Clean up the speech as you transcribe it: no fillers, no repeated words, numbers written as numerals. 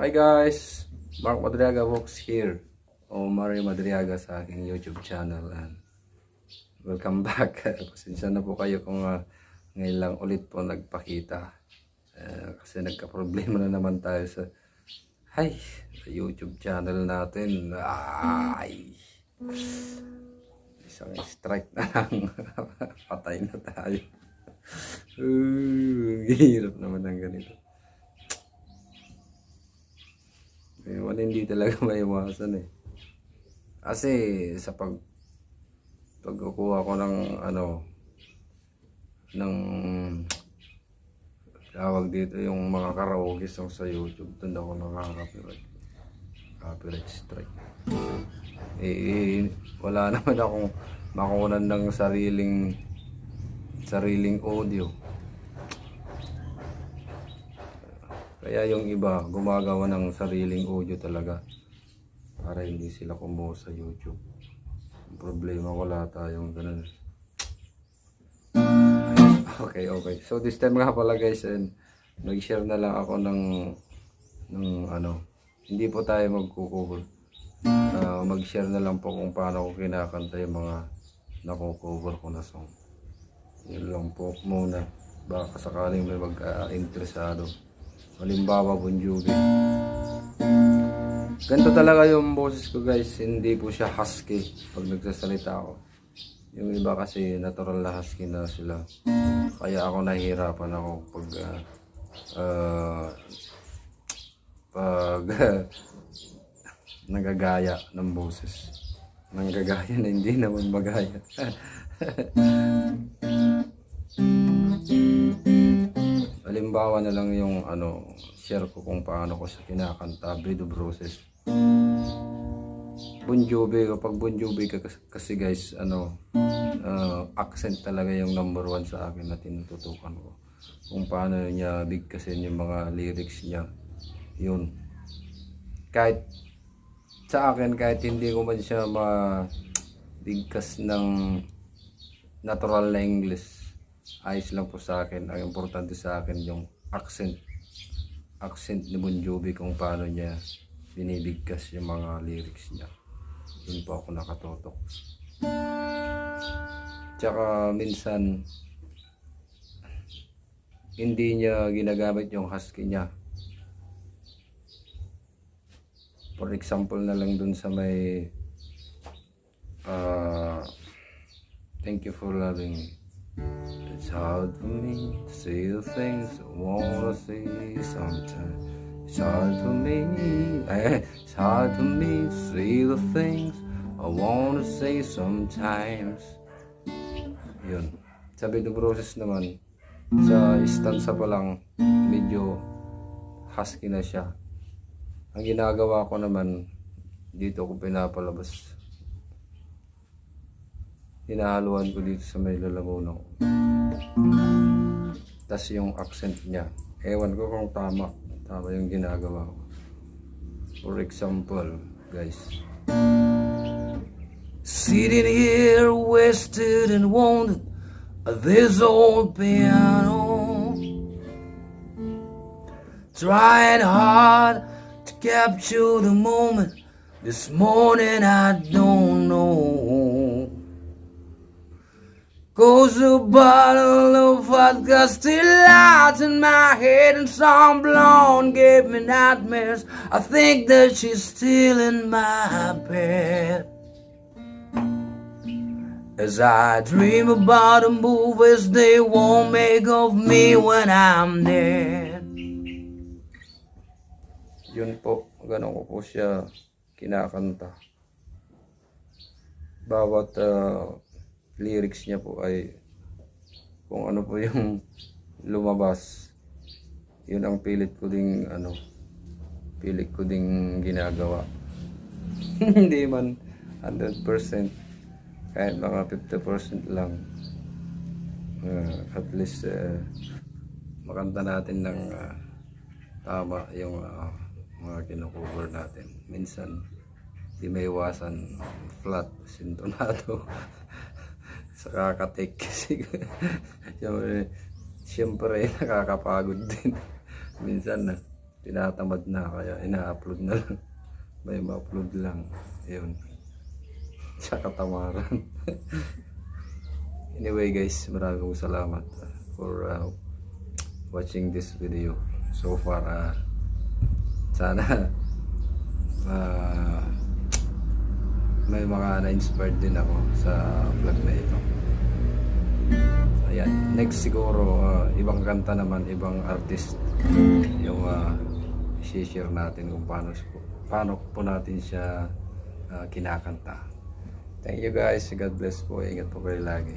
Hi guys, Mark Madriaga Vlogs here, o Mario Madriaga sa aking YouTube channel, and welcome back. Pasensya na po kayo kung ngayon lang ulit po nagpakita, kasi nagka-problema na naman tayo sa YouTube channel natin. Isang strike na lang. Patay na tayo. Hirap naman ng ganito. Hindi talaga maiwasan eh. Kasi sa pagkukuha ko ng ng tawag dito, yung mga karaoke song sa YouTube, doon ako copyright strike. Wala naman akong makunan ng sariling audio. Kaya yung iba gumagawa ng sariling audio talaga para hindi sila kumuha sa YouTube. Ang problema, wala tayong ganun. Okay. So this time nga pala guys, nag-share na lang ako ng hindi po tayo magko-cover. Mag-share na lang po kung paano ko kinakanta yung mga nako-cover ko na song. Yun lang po muna. Baka sakaling may interesado. Halimbawa, Bon Jovi. Ganito talaga yung boses ko guys, hindi po siya husky pag nagsasalita ako. Yung iba kasi natural na husky na sila. Kaya ako nahihirapan ako pag nagagaya ng boses. Nanggagaya na hindi naman magaya. Halimbawa na lang yung share ko kung paano ko siya kinakanta, Breed of Roses. Bon Jovi, kapag Bon Jovi kasi guys, accent talaga yung number 1 sa akin na tinututukan ko. Kung paano niya bigkasin yung mga lyrics niya. Yun. Kahit sa akin, kahit hindi ko man siya mabigkas ng natural na English, ayos lang po sa akin. Ang importante sa akin yung accent ni Bon Jovi, kung paano niya binibigkas yung mga lyrics niya. Yun po ako nakatotok. Tsaka minsan hindi niya ginagamit yung husky niya. For example na lang dun sa may thank you for loving me. It's hard for me to say the things I wanna say sometimes. It's hard for me to say the things I wanna say sometimes. Yun. Sa Breed of Roses naman, sa stanza pa lang, medyo husky na siya. Ang ginagawa ko naman, dito ko pinapalabas. Hinahaluan ko dito sa may lalamunan ko. Tas yung accent niya, ewan ko kung tama yung ginagawa ko. For example, guys, sitting here wasted and wounded at this old piano, trying hard to capture the moment. This morning I don't know. Goes a bottle of vodka still out in my head, and some blonde gave me nightmares. I think that she's still in my bed. As I dream about the movies they won't make of me when I'm dead. Yun po, ganun ko po siya kinakanta. Bawat lyrics niya po ay kung ano po yung lumabas, yun ang pilit ko ding ginagawa. Hindi man 100%, kahit mga 50% lang, at least makanta natin ng tama yung mga kinukover natin. Minsan di may iwasan flat, sintonado. Sa kakatik kasi siyempre nakakapagod din minsan tinatamad na kaya ina-upload na lang. May ma-upload lang. Ayun. Sa katamaran. Anyway guys, maraming salamat for watching this video. So far, sana may mga na-inspired din ako sa vlog na ito. Ayan, next siguro ibang kanta naman, ibang artist yung i-share natin kung paano po natin siya kinakanta. Thank you guys, God bless po, ingat po kayo lagi.